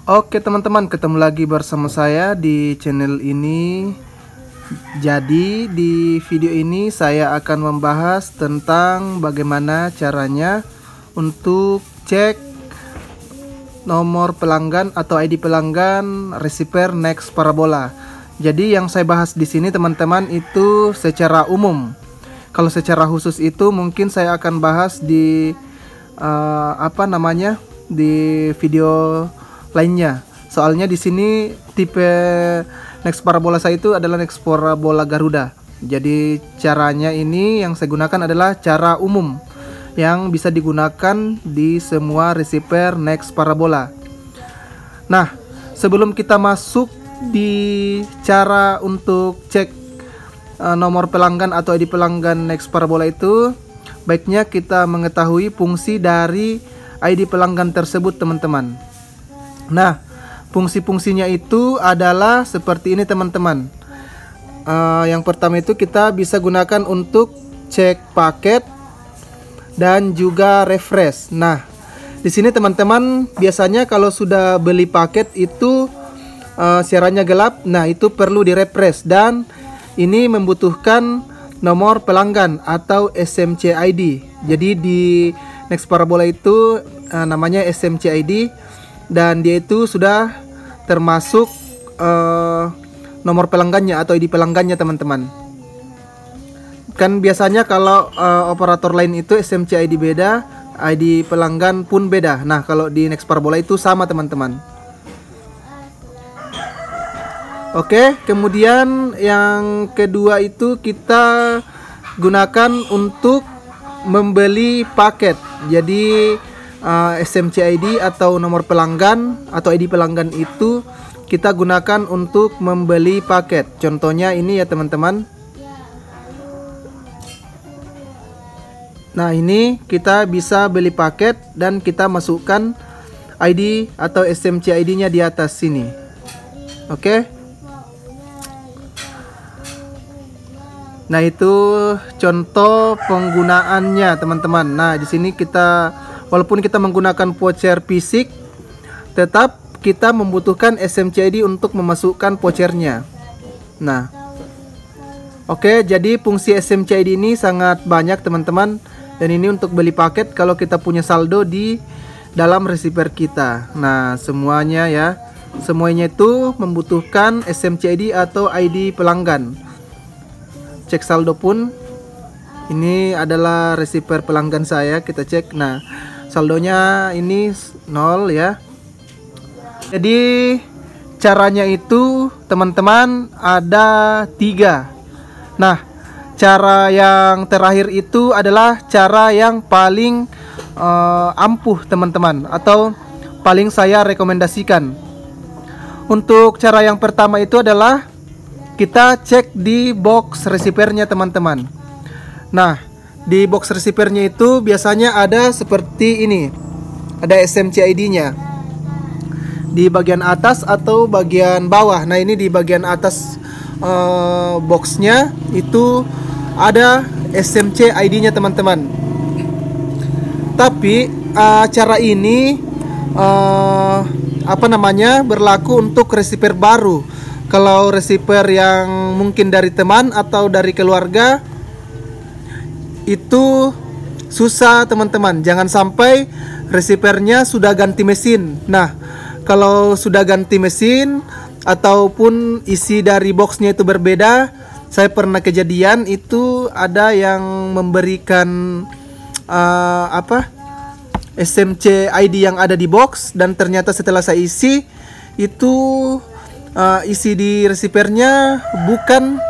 Oke teman-teman, ketemu lagi bersama saya di channel ini. Jadi di video ini saya akan membahas tentang bagaimana caranya untuk cek nomor pelanggan atau ID pelanggan receiver Next Parabola. Jadi yang saya bahas di sini teman-teman itu secara umum. Kalau secara khusus itu mungkin saya akan bahas di di video lainnya. Soalnya di sini tipe Next Parabola saya itu adalah Next Parabola Garuda. Jadi caranya ini yang saya gunakan adalah cara umum yang bisa digunakan di semua receiver Next Parabola. Nah, sebelum kita masuk di cara untuk cek nomor pelanggan atau ID pelanggan Next Parabola itu, baiknya kita mengetahui fungsi dari ID pelanggan tersebut teman-teman. Nah, fungsi-fungsinya itu adalah seperti ini teman-teman. Yang pertama itu kita bisa gunakan untuk cek paket dan juga refresh. Nah, di sini teman-teman biasanya kalau sudah beli paket itu siarannya gelap. Nah, itu perlu di-refresh dan ini membutuhkan nomor pelanggan atau SMC ID. Jadi di Next Parabola itu namanya SMC ID. Dan dia itu sudah termasuk nomor pelanggannya atau ID pelanggannya teman-teman. Kan biasanya kalau operator lain itu SMC ID beda, ID pelanggan pun beda. Nah, kalau di Next Parabola itu sama teman-teman. Oke, kemudian yang kedua itu kita gunakan untuk membeli paket. Jadi SMC ID atau nomor pelanggan atau ID pelanggan itu kita gunakan untuk membeli paket. Contohnya ini ya teman-teman. Nah, ini kita bisa beli paket dan kita masukkan ID atau SMC ID-nya di atas sini. Oke. Nah, itu contoh penggunaannya teman-teman. Nah, di sini kita walaupun kita menggunakan voucher fisik, tetap kita membutuhkan SMC ID untuk memasukkan vouchernya. Nah, oke, jadi fungsi SMC ID ini sangat banyak teman-teman. Dan ini untuk beli paket kalau kita punya saldo di dalam receiver kita. Nah, semuanya itu membutuhkan SMC ID atau ID pelanggan. Cek saldo pun, ini adalah receiver pelanggan saya, kita cek. Nah, saldonya ini 0 ya. Jadi caranya itu teman-teman ada 3. Nah, cara yang terakhir itu adalah cara yang paling ampuh teman-teman, atau paling saya rekomendasikan. Untuk cara yang pertama itu adalah kita cek di box receivernya teman-teman. Nah, di box receivernya itu biasanya ada seperti ini. Ada SMC ID-nya di bagian atas atau bagian bawah. Nah, ini di bagian atas boxnya itu ada SMC ID-nya teman-teman. Tapi cara ini berlaku untuk receiver baru. Kalau receiver yang mungkin dari teman atau dari keluarga itu susah teman-teman. Jangan sampai receivernya sudah ganti mesin. Nah, kalau sudah ganti mesin ataupun isi dari boxnya itu berbeda, saya pernah kejadian itu ada yang memberikan SMC ID yang ada di box, dan ternyata setelah saya isi itu isi di receivernya bukan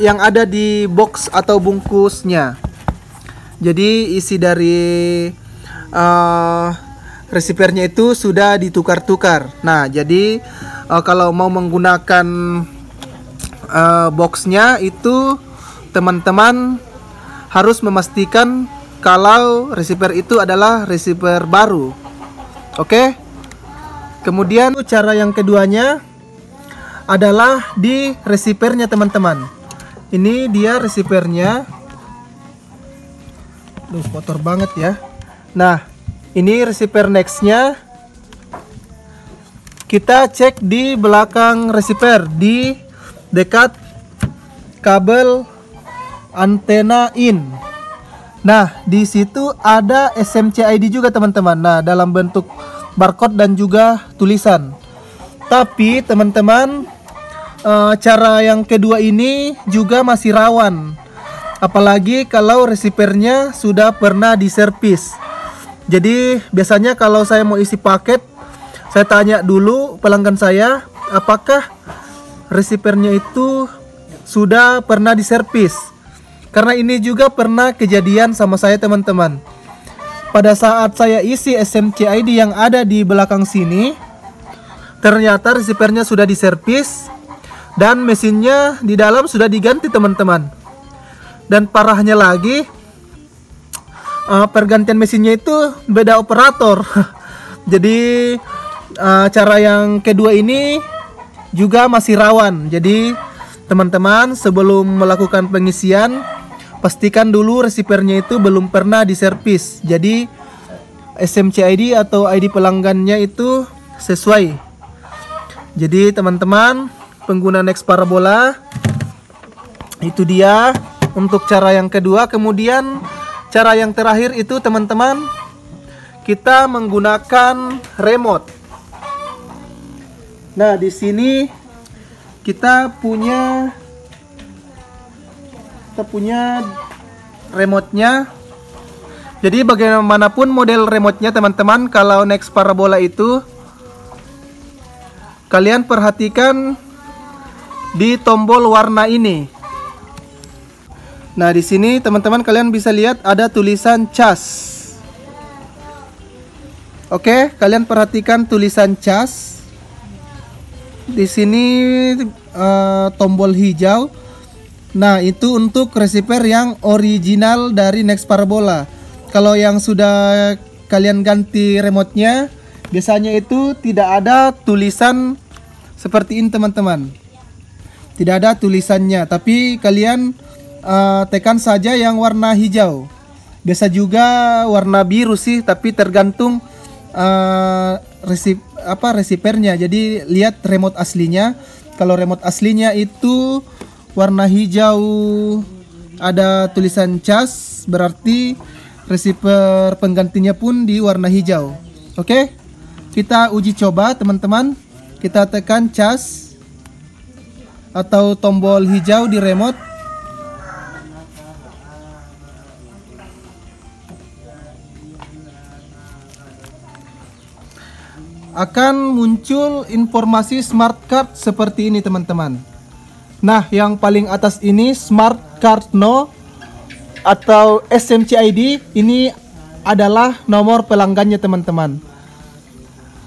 yang ada di box atau bungkusnya. Jadi isi dari receivernya itu sudah ditukar-tukar. Nah, jadi kalau mau menggunakan boxnya itu teman-teman harus memastikan kalau receiver itu adalah receiver baru. Oke. Kemudian cara yang keduanya adalah di receivernya teman-teman. Ini dia receivernya. Duh, kotor banget ya. Nah, ini receiver Next-nya. kita cek di belakang receiver di dekat kabel antena in. Nah, di situ ada SMC ID juga teman-teman. Nah, dalam bentuk barcode dan juga tulisan. Tapi teman-teman, cara yang kedua ini juga masih rawan. Apalagi kalau receivernya sudah pernah diservis. Jadi biasanya kalau saya mau isi paket, saya tanya dulu pelanggan saya apakah receivernya itu sudah pernah diservis. Karena ini juga pernah kejadian sama saya teman-teman. Pada saat saya isi SMC ID yang ada di belakang sini, ternyata receivernya sudah diservis dan mesinnya di dalam sudah diganti teman-teman. Dan parahnya lagi, pergantian mesinnya itu beda operator. Jadi cara yang kedua ini juga masih rawan. Jadi teman-teman, sebelum melakukan pengisian, pastikan dulu receivernya itu belum pernah diservis. Jadi SMC ID atau ID pelanggannya itu sesuai. Jadi teman-teman, pengguna Next Parabola itu dia untuk cara yang kedua. Kemudian cara yang terakhir itu teman-teman, kita menggunakan remote. Nah, di sini kita punya remote-nya. Jadi bagaimanapun model remote-nya teman-teman, kalau Next Parabola itu kalian perhatikan di tombol warna ini. Nah, di sini teman-teman kalian bisa lihat ada tulisan cas. Oke, kalian perhatikan tulisan cas. Di sini tombol hijau. Nah, itu untuk receiver yang original dari Next Parabola. Kalau yang sudah kalian ganti remote-nya, biasanya itu tidak ada tulisan seperti ini teman-teman. Tidak ada tulisannya, tapi kalian tekan saja yang warna hijau. Biasa juga warna biru sih, tapi tergantung receivernya. Jadi lihat remote aslinya. Kalau remote aslinya itu warna hijau ada tulisan cas, berarti receiver penggantinya pun di warna hijau. Oke, kita uji coba teman-teman. Kita tekan cas atau tombol hijau di remote. Akan muncul informasi smart card seperti ini teman-teman. Nah, yang paling atas ini smart card no atau SMC ID, ini adalah nomor pelanggannya teman-teman.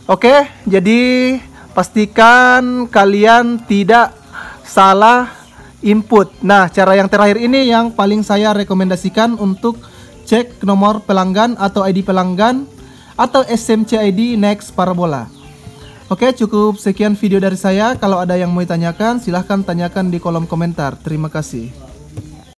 Oke, jadi pastikan kalian tidak salah input. Nah, cara yang terakhir ini yang paling saya rekomendasikan untuk cek nomor pelanggan atau ID pelanggan atau SMC ID Next Parabola. Oke, cukup sekian video dari saya. Kalau ada yang mau ditanyakan, silahkan tanyakan di kolom komentar. Terima kasih.